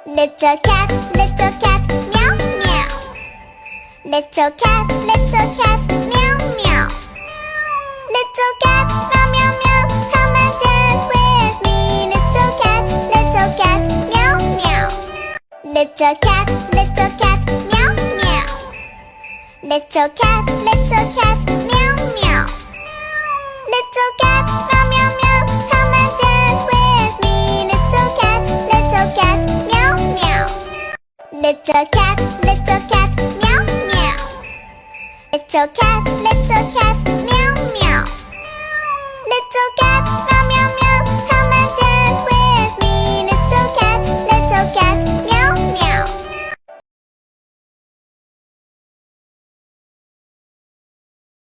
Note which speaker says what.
Speaker 1: Little cat, meow meow. Little cat, meow meow. Little cat, meow meow meow. Come and dance with me. Little cat, meow meow. Little cat, meow meow. Little cat, meow meow. Little cat, meow meow meow. Come and dance with me. Little cat, meow meow. Little cat, meow meow. Little cat,